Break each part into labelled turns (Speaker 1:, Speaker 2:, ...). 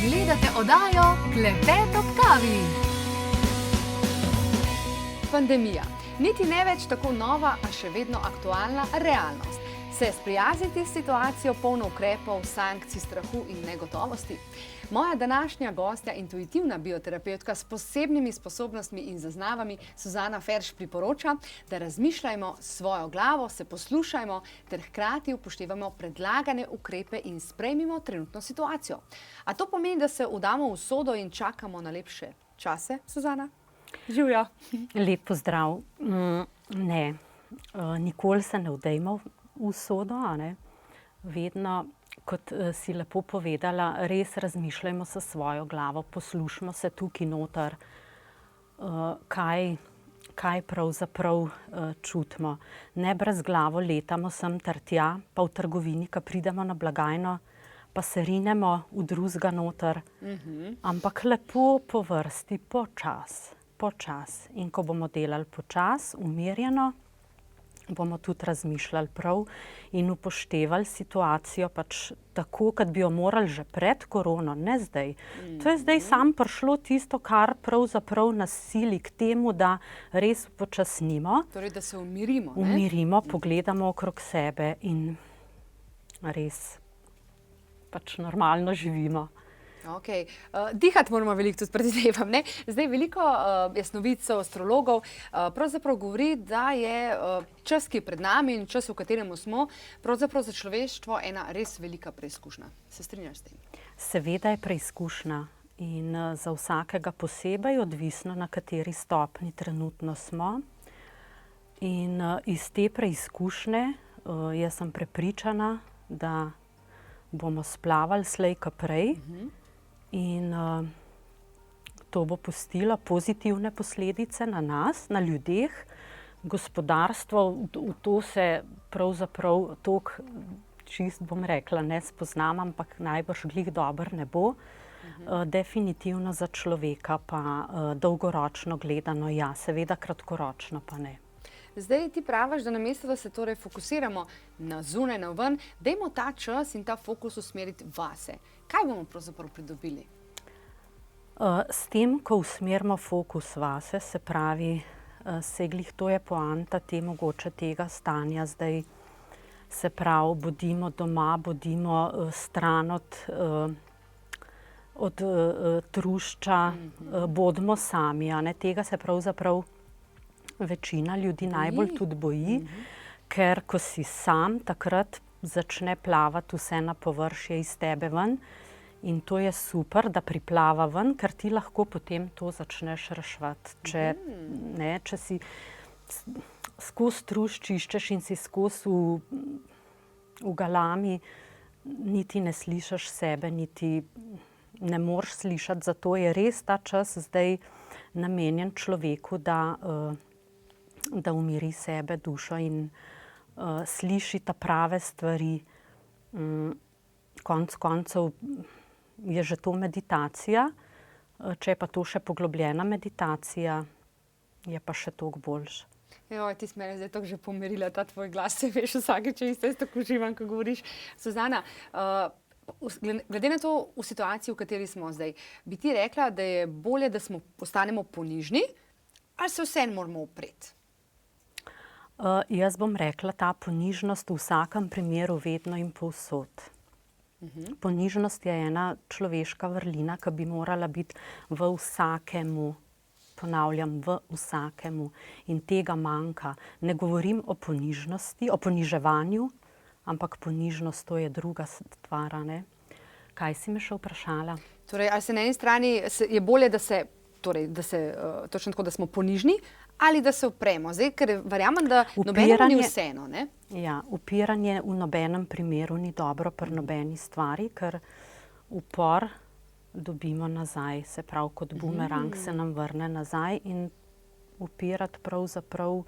Speaker 1: Gledate oddajo Klepet ob kavi. Pandemija. Niti ne več tako nova, a še vedno aktualna realnost. Se sprijazniti s situacijo polno ukrepov, sankcij, strahu in negotovosti? Moja današnja gostja, intuitivna bioterapevtka s posebnimi sposobnostmi in zaznavami, Suzana Ferš, priporoča, da razmišljajmo s svojo glavo, se poslušajmo ter hkrati upoštevamo predlagane ukrepe in sprejmimo trenutno situacijo. A to pomeni, da se vdamo v usodo in čakamo na lepše čase, Suzana? Živjo.
Speaker 2: Lep pozdrav. Ne, nikoli se ne vdejmo v usodo, a ne. Vedno, kot si lepo povedala, res razmišljajmo s svojo glavo, poslušajmo se tukaj noter, kaj pravzaprav čutimo. Ne brez glavo letamo sem ter tja, pa v trgovini, ko pridemo na blagajno, pa se rinemo v drugega noter, ampak lepo po vrsti, počas. In ko bomo delali počas, umirjeno, bomo tudi razmišljali prav in upoštevali situacijo pač tako, kot bi jo morali že pred korono, ne zdaj. To je zdaj samo prišlo tisto, kar pravzaprav nas sili k temu, da res upočasnimo.
Speaker 1: Torej, da se umirimo, ne?
Speaker 2: Umirimo, pogledamo okrog sebe in res pač normalno živimo.
Speaker 1: Okay. Dihati moramo veliko tudi predvidevam, ne? Zdaj veliko jasnovidcev, astrologov pravzaprav govori, da je čas, ki je pred nami in čas, v katerem smo, pravzaprav za človeštvo ena res velika preizkušnja. Se strinjaš s tem?
Speaker 2: Seveda je preizkušnja in za vsakega posebej, odvisno na kateri stopni trenutno smo. In iz te preizkušnje jaz sem prepričana, da bomo splavali slej ko prej. In to bo pustilo pozitivne posledice na nas, na ljudeh, gospodarstvo, v to se pravzaprav toliko, čist bom rekla, ne spoznam, ampak najbrž glih dobro ne bo. Definitivno za človeka pa dolgoročno gledano, ja, seveda kratkoročno pa ne.
Speaker 1: Zdaj ti praviš, da namesto, da se torej fokusiramo na zunaj, na ven, dajmo ta čas in ta fokus usmeriti vase. Kaj bomo pravzaprav pridobili?
Speaker 2: S tem, ko usmerimo fokus vase, se pravi, glih to je poanta mogoče tega stanja zdaj, se pravi, bodimo doma, bodimo stran od trušča, bodimo sami, a ne, tega se pravzaprav večina ljudi najbolj tudi boji, ker ko si sam, takrat začne plavati vse na površje iz tebe ven in to je super, da priplava ven, ker ti lahko potem to začneš reševati. Če si skozi trušč čiščeš in si skozi v galami, niti ne slišiš sebe, niti ne moreš slišati, zato je res ta čas zdaj namenjen človeku, da umiri sebe, dušo in sliši ta prave stvari. Konec koncev je že to meditacija, če je pa to še poglobljena meditacija, je pa še toliko boljše.
Speaker 1: Joj, ti si mene zdaj tako že pomirila, ta tvoj glas, se veš, vsakič isto tako uživam, ko govoriš. Suzana, glede na to v situaciji, v kateri smo zdaj, bi ti rekla, da je bolje, da ostanemo ponižni, ali se vseeno moramo upreti?
Speaker 2: Jaz bom rekla, ta ponižnost v vsakem primeru vedno in povsod. Ponižnost je ena človeška vrlina, ki bi morala biti v vsakemu, ponavljam, v vsakemu, in tega manjka. Ne govorim o ponižnosti, o poniževanju, ampak ponižnost to je druga stvar, ne? Kaj si me še vprašala?
Speaker 1: Torej, ali se na eni strani je bolje, da točno tako, da smo ponižni, ali da se upremo? Zdaj, ker verjamem, da nobenemu ni vseeno, ne?
Speaker 2: Ja, upiranje v nobenem primeru ni dobro pri nobeni stvari, ker upor dobimo nazaj, se pravi, kot bumerang se nam vrne nazaj in upirati pravzaprav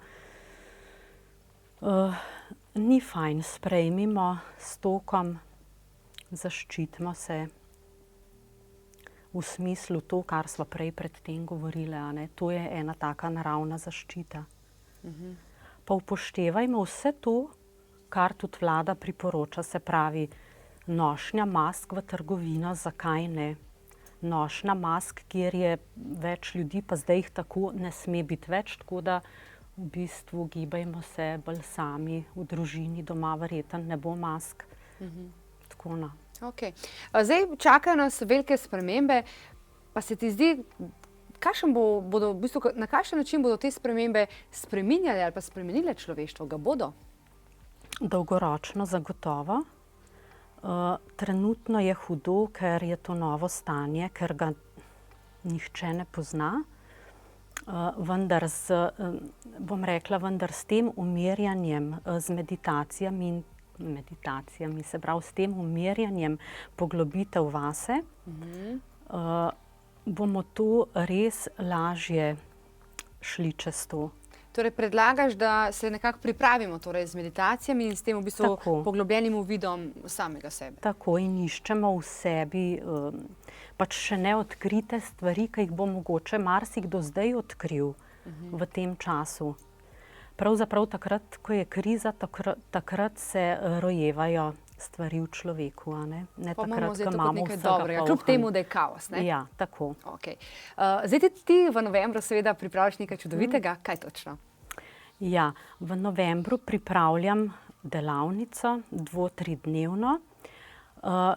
Speaker 2: ni fajn. Sprejmimo s tokom, zaščitimo se. V smislu to, kar smo prej predtem govorili, a ne, to je ena taka naravna zaščita. Pa upoštevajmo vse to, kar tudi vlada priporoča, se pravi, nošnja mask v trgovino, zakaj ne? nošnja mask, kjer je več ljudi, pa zdaj jih tako ne sme biti več, tako da v bistvu gibajmo se bolj sami v družini, doma verjetno ne bo mask. Tako, no.
Speaker 1: Okay. Zdaj čakajo nas velike spremembe, pa se ti zdi, na kakšen način bodo te spremembe spreminjale ali pa spremenile človeštvo? Ga bodo?
Speaker 2: Dolgoročno zagotovo. Trenutno je hudo, ker je to novo stanje, ker ga nihče ne pozna. Vendar s tem umirjanjem, z meditacijami, se pravi s tem umirjanjem poglobitev vase, bomo to res lažje šli čez to.
Speaker 1: Torej predlagaš, da se nekako pripravimo z meditacijami in s tem v bistvu poglobljenim uvidom samega sebe.
Speaker 2: Tako, in iščemo v sebi pač še neodkrite stvari, ki jih bo mogoče marsikdo zdaj odkril v tem času. Pravzaprav takrat, ko je kriza, takrat se rojevajo stvari v človeku, ne takrat, ko imamo vsega polno.
Speaker 1: Kljub temu, da je kaos, ne?
Speaker 2: Ja, tako.
Speaker 1: Okay. Zdaj ti v novembru seveda pripravljaš nekaj čudovitega. Kaj točno?
Speaker 2: Ja, v novembru pripravljam delavnico 2-3-dnevno,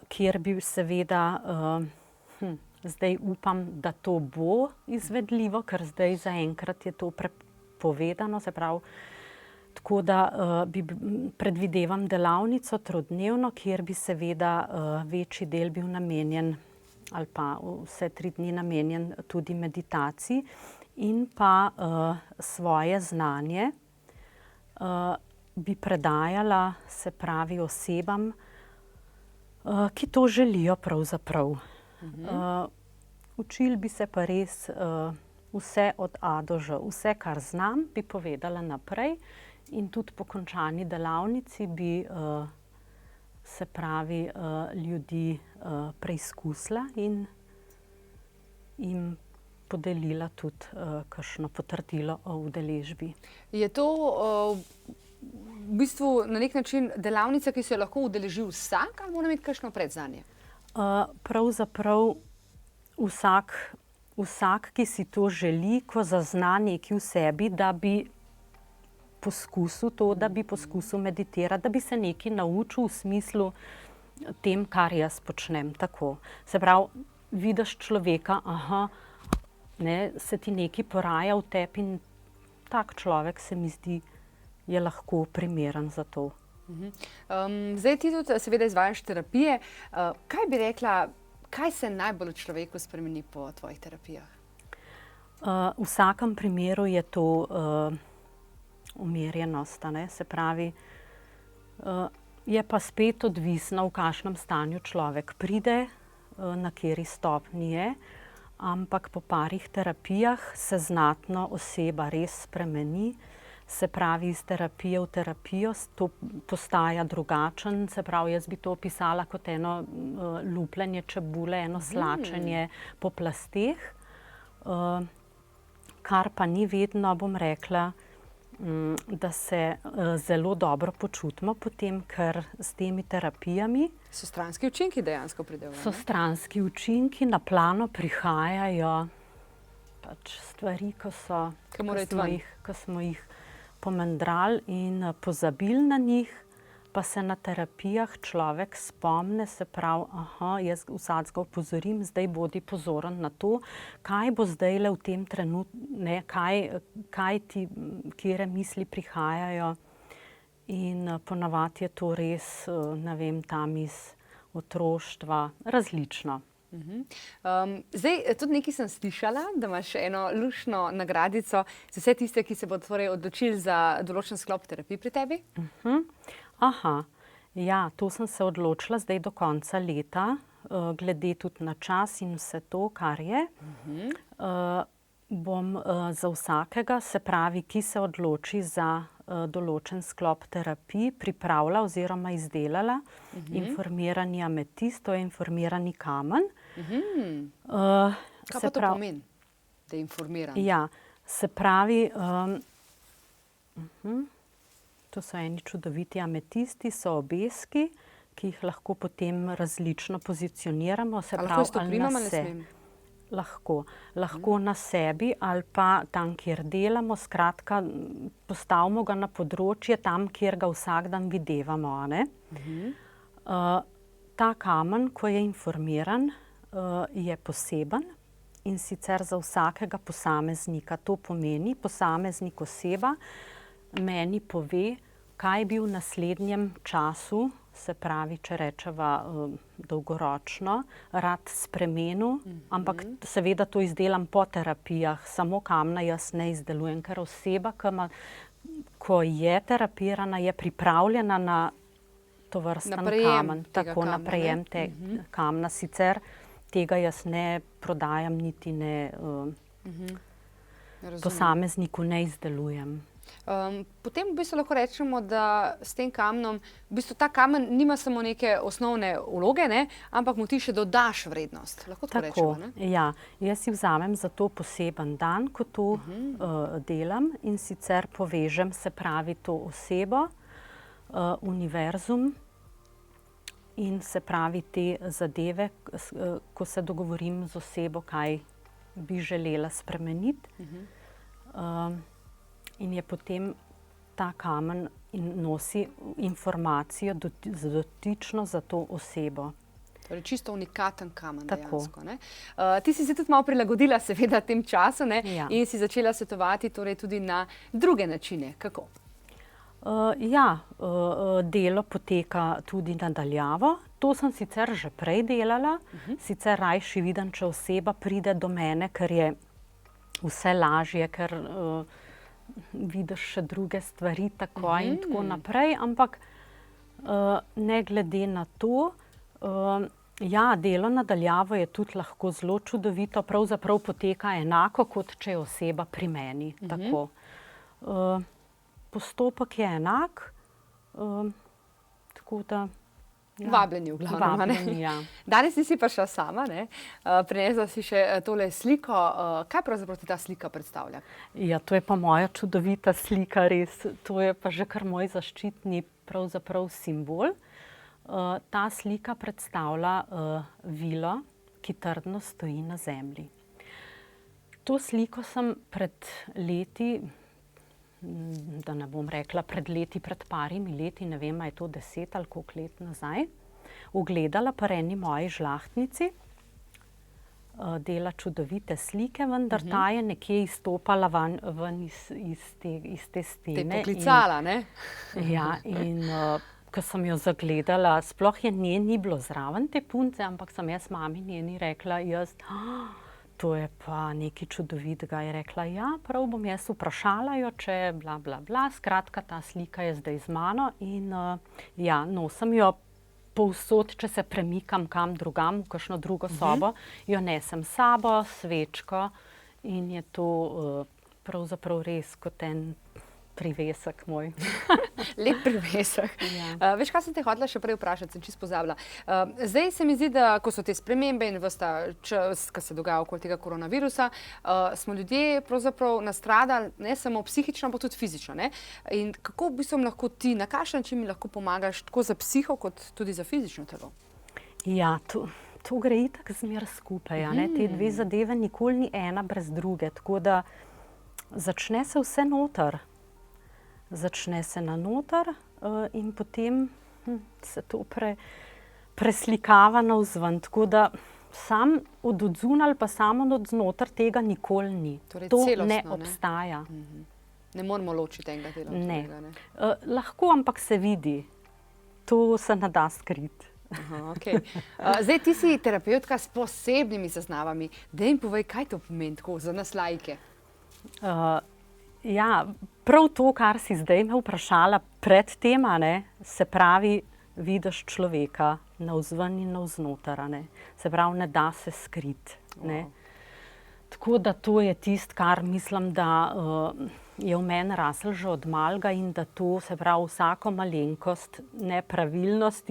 Speaker 2: kjer bi seveda, zdaj upam, da to bo izvedljivo, ker zdaj zaenkrat je to prepovedano, se pravi, tako da predvidevam delavnico 3-dnevno, kjer bi seveda večji del bil namenjen, ali pa vse 3 dni namenjen tudi meditaciji in pa svoje znanje bi predajala, se pravi, osebam, ki to želijo pravzaprav. Učili bi se pa res vse od A do Ž, vse, kar znam, bi povedala naprej. In tudi po končani delavnici bi, se pravi, ljudi preizkusila in jim podelila tudi kakšno potrdilo o udeležbi.
Speaker 1: Je to v bistvu na nek način delavnica, ki se jo lahko udeleži vsak, ali mora imeti kakšno predznanje?
Speaker 2: Pravzaprav vsak, ki si to želi, ko zazna nekaj v sebi, da bi poskusil to, da bi poskusil meditirati, da bi se nekaj naučil v smislu tem, kar jaz počnem. Tako. Se pravi, vidiš človeka, se ti nekaj poraja v tebi in tak človek, se mi zdi, je lahko primeren za to.
Speaker 1: Zdaj ti tudi seveda izvajaš terapije. Kaj bi rekla, kaj se najbolj v človeku spremeni po tvojih terapijah?
Speaker 2: V vsakem primeru je to umirjenost, se pravi, je pa spet odvisno, v kakšnem stanju človek pride, na kateri stopnji je, ampak po parih terapijah se znatno oseba res spremeni, se pravi, iz terapije v terapijo to postaja drugačen, se pravi, jaz bi to opisala kot eno lupljenje čebule, eno slačenje po plasteh, kar pa ni vedno, bom rekla, da se zelo dobro počutimo potem, ker s temi terapijami
Speaker 1: so stranski učinki dejansko pridejo.
Speaker 2: So stranski učinki, na plano prihajajo pač stvari, ko smo jih pomendrali in pozabili na njih, pa se na terapijah človek spomne, se pravi, jaz vsakega opozorim, zdaj bodi pozoren na to, kaj bo zdajle v tem trenutku, katere misli prihajajo. In ponavadi je to res, ne vem, tam iz otroštva, različno.
Speaker 1: Zdaj, tudi nekaj sem slišala, da imaš eno luštno nagradico za vse tiste, ki se bodo torej odločili za določen sklop terapij pri tebi?
Speaker 2: Ja, to sem se odločila zdaj do konca leta, glede tudi na čas in vse to, kar je. Bom za vsakega, se pravi, ki se odloči za določen sklop terapij, pripravila oziroma izdelala informirani ametist, to je informirani kamen.
Speaker 1: Kaj pa to pomeni, da je informiran?
Speaker 2: Ja, se pravi, to so eni čudoviti ametisti, so obeski, ki jih lahko potem različno pozicioniramo. Se
Speaker 1: A lahko
Speaker 2: pravi,
Speaker 1: jaz to primam ali ne smem?
Speaker 2: Lahko na sebi ali pa tam, kjer delamo. Skratka, postavimo ga na področje tam, kjer ga vsak dan videvamo, a ne. Ta kamen, ko je informiran, je poseben in sicer za vsakega posameznika. To pomeni, posameznik oseba meni pove, kaj bi v naslednjem času, se pravi, če rečeva dolgoročno, rad spremenil, ampak seveda to izdelam po terapijah, samo kamna jaz ne izdelujem, ker oseba, ko je terapirana, je pripravljena na tovrsten kamen, tako na prejem kamna. Sicer tega jaz ne prodajam, niti ne posamezniku ne izdelujem.
Speaker 1: Potem v bistvu lahko rečemo, da s tem kamnom, v bistvu ta kamen nima samo neke osnovne vloge, ne, ampak mu ti še dodaš vrednost. Lahko tako rečemo, ne?
Speaker 2: Ja. Jaz si vzamem za to poseben dan, ko to delam in sicer povežem, se pravi, to osebo, univerzum in se pravi te zadeve, ko se dogovorim z osebo, kaj bi želela spremeniti. In je potem ta kamen in nosi informacijo dotično za to osebo.
Speaker 1: Torej čisto unikaten kamen dejansko, ne? Ti si se tudi malo prilagodila seveda tem času, ne?
Speaker 2: Ja.
Speaker 1: In si začela svetovati torej tudi na druge načine. Kako?
Speaker 2: Delo poteka tudi nadaljavo. To sem sicer že prej delala, sicer rajši vidim, če oseba pride do mene, ker je vse lažje, ker vidiš še druge stvari takoj in tako naprej, ampak ne glede na to, delo nadaljavo je tudi lahko zelo čudovito, pravzaprav poteka enako, kot če je oseba pri meni. Tako. Postopek je enak, tako da...
Speaker 1: Vabljeni v glavnem.
Speaker 2: Vabljeni, ja.
Speaker 1: Danes nisi prišla sama, ne? Prinesla si še tole sliko. Kaj pravzaprav ti ta slika predstavlja?
Speaker 2: Ja, to je pa moja čudovita slika, res. To je pa že kar moj zaščitni pravzaprav simbol. Ta slika predstavlja vilo, ki trdno stoji na zemlji. To sliko sem pred leti, da ne bom rekla pred parimi leti, ne vem, je to 10 ali koliko let nazaj, ugledala pri eni moji žlahtnici, dela čudovite slike, vendar ta je nekje izstopala ven iz te stene.
Speaker 1: Te poklicala, ne?
Speaker 2: Ja, in ko sem jo zagledala, sploh je ni bilo zraven te punce, ampak sem jaz mami njeni rekla, to je pa nekaj čudovitega. Je rekla, prav bom jaz vprašala jo, če bla, bla, bla. Skratka, ta slika je zdaj z mano in nosim jo povsod, če se premikam kam drugam, v kakšno drugo sobo, jo nesem s sabo, svečko in je to pravzaprav res kot en privesek moj.
Speaker 1: Lep privesek. Veš, kaj sem te hotela še prej vprašati, sem čisto pozabila. Zdaj se mi zdi, da ko so te spremembe in ves ta čas, ki se dogaja okoli tega koronavirusa, smo ljudje pravzaprav nastradali ne samo psihično, ampak tudi fizično, ne? In kako v bistvu lahko ti, na kakšen način mi lahko pomagaš tako za psiho, kot tudi za fizično telo?
Speaker 2: Ja, to gre itak zmer skupaj, ne? Te dve zadeve nikoli ni ena brez druge, tako da začne se vse noter. Začne se na noter in potem se to preslikava navzven. Tako da sam od odzunaj ali pa samo od znotraj tega nikoli ni.
Speaker 1: Torej,
Speaker 2: to
Speaker 1: celostno,
Speaker 2: ne obstaja.
Speaker 1: Ne moramo ločiti enega dela od drugega, ne?
Speaker 2: Lahko, ampak se vidi. To se ne da skriti.
Speaker 1: Zdaj, ti si terapevtka s posebnimi zaznavami. Daj mi povej, kaj to pomeni tako za nas laike?
Speaker 2: Prav to, kar si zdaj me vprašala pred tem, se pravi, vidiš človeka navzven in navznoter, se pravi, ne da se skriti. Tako da to je tisto, kar mislim, da je v meni raslo že od malega in da to, se pravi, vsako malenkost, nepravilnost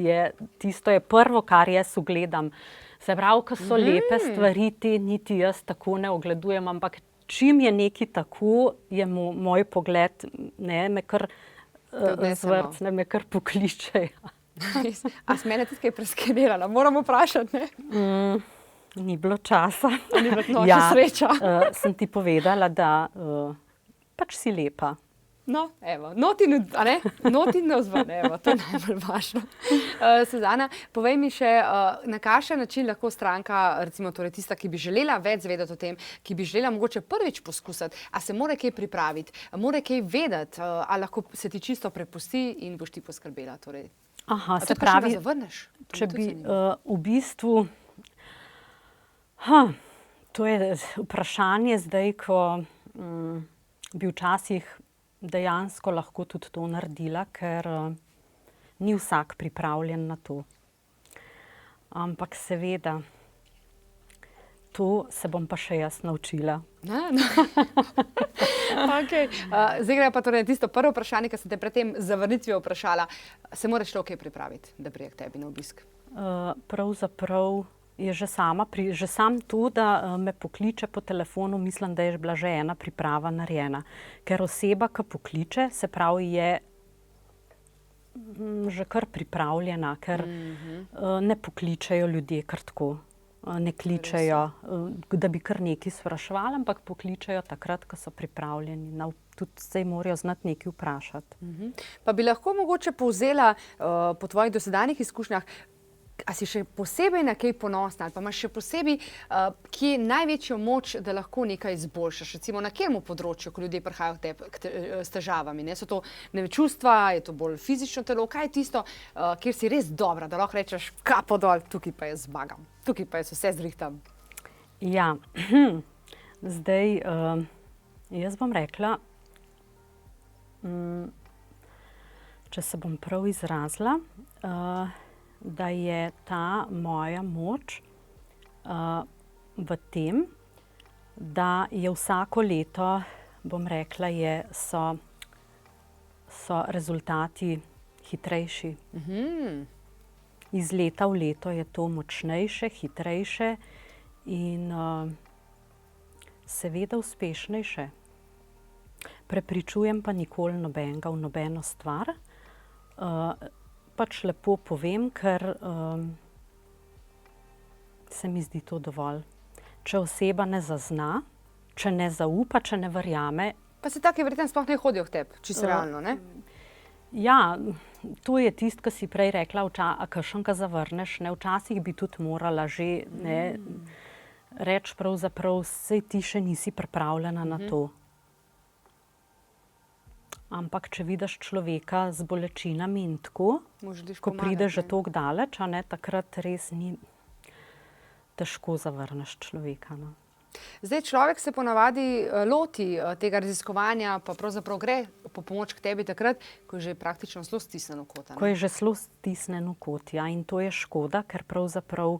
Speaker 2: tisto je prvo, kar jaz ugledam. Se pravi, ko so lepe stvari, te niti jaz tako ne ogledujem, ampak čim je nekaj tako, je moj pogled, me kar zvrcne, me kar pokliče.
Speaker 1: A si mene tudi kaj preskenirala? Moram vprašati, ne?
Speaker 2: Ni bilo časa.
Speaker 1: Ni bilo še sreča.
Speaker 2: Sem ti povedala, da pač si lepa.
Speaker 1: No, evo, noti navzven, evo, to je najbolj važno. Suzana, povej mi še, na kakšen način lahko stranka, recimo torej tista, ki bi želela več zvedeti o tem, ki bi želela mogoče prvič poskusiti, a se mora kaj pripraviti, mora kaj vedeti, a lahko se ti čisto prepusti in boš ti poskrbela, torej.
Speaker 2: Aha, se pravi, če bi v bistvu, to je vprašanje zdaj, ko bi včasih dejansko lahko tudi to naredila, ker ni vsak pripravljen na to. Ampak seveda, to se bom pa še jaz naučila.
Speaker 1: Okay. Zdaj gre pa torej tisto prvo vprašanje, ki sem te pred tem zavrnitvijo vprašala. Se moraš to kaj pripraviti, da prije k tebi na obisk?
Speaker 2: Pravzaprav je že sam to, da me pokliče po telefonu, mislim, da je bila že ena priprava narejena. Ker oseba, ki pokliče, se pravi, je že kar pripravljena, ker ne pokličejo ljudje kar tako. Ne kličejo, da bi kar nekaj spraševali, ampak pokličejo takrat, ko so pripravljeni. Tudi zdaj morajo znati nekaj vprašati.
Speaker 1: Pa bi lahko mogoče povzela po tvojih dosedanjih izkušnjah, a si še posebej na kaj ponosna ali pa imaš še posebej kje največjo moč, da lahko nekaj izboljšaš? Recimo na katerem področju, ko ljudje prihajajo s težavami? So to čustva, je to bolj fizično telo? Kaj je tisto, kjer si res dobra, da lahko rečeš kapo dol, tukaj pa jaz zmagam, tukaj pa jaz vse zrihtam?
Speaker 2: Ja, zdaj jaz bom rekla, če se bom prav izrazila, da je ta moja moč v tem, da je vsako leto, bom rekla, so rezultati hitrejši. Iz leta v leto je to močnejše, hitrejše in seveda uspešnejše. Prepričujem pa nikoli nobenega v nobeno stvar. Pač lepo povem, ker se mi zdi to dovolj. Če oseba ne zazna, če ne zaupa, če ne verjame.
Speaker 1: Pa se take verjetno sploh ne hodijo k tebi, čisto realno, ne?
Speaker 2: Ja, to je tisto, kar si prej rekla, a kakšnega zavrneš, ne, včasih bi tudi morala že reči pravzaprav, saj ti še nisi pripravljena na to. Ampak če vidiš človeka z bolečinami in tako, ko pride že toliko daleč, takrat res ni težko zavrneš človeka.
Speaker 1: Zdaj, človek se ponavadi loti tega raziskovanja, pa pravzaprav gre po pomoč k tebi takrat, ko je že praktično zelo stisnjen v kot.
Speaker 2: Ko je že zelo stisnjen v kot, ja, in to je škoda, ker pravzaprav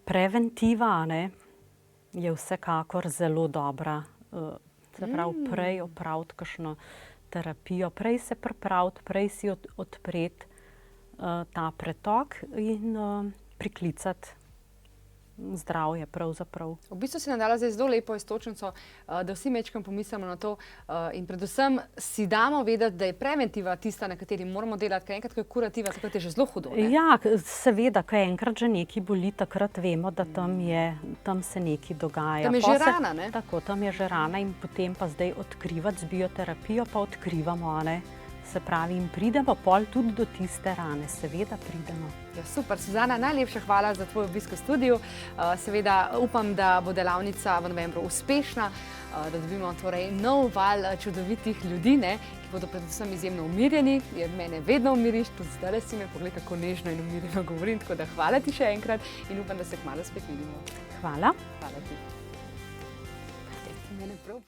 Speaker 2: preventiva je vsekakor zelo dobra. Se pravi, prej opraviti kakšno terapijo, prej se pripraviti, prej si odpreti ta pretok in priklicati zdravje pravzaprav.
Speaker 1: V bistvu si nam dala zdaj zelo lepo iztočnico, da vsi majčkeno pomislimo na to in predvsem si damo vedeti, da je preventiva tista, na kateri moramo delati, ker enkrat, ko je kurativa, takrat je že zelo hudo.
Speaker 2: Ja, seveda, ko enkrat že nekaj boli, takrat vemo, da tam se nekaj dogaja.
Speaker 1: Tam je že rana, ne?
Speaker 2: Tako, tam je že rana in potem pa zdaj odkrivati z bioterapijo, pa odkrivamo, se pravi, in pridemo pol tudi do tiste rane, seveda pridemo.
Speaker 1: Ja, super, Suzana, najlepša hvala za tvoj obisk v studiu. Seveda upam, da bo delavnica v novembru uspešna, da dobimo torej nov val čudovitih ljudi, ki bodo predvsem izjemno umirjeni, jer mene vedno umiriš, tudi zdaj si me pogled, kako nežno in umirjeno govorim, tako da hvala ti še enkrat in upam, da se kmalu spet vidimo.
Speaker 2: Hvala.
Speaker 1: Hvala ti. Mene prav.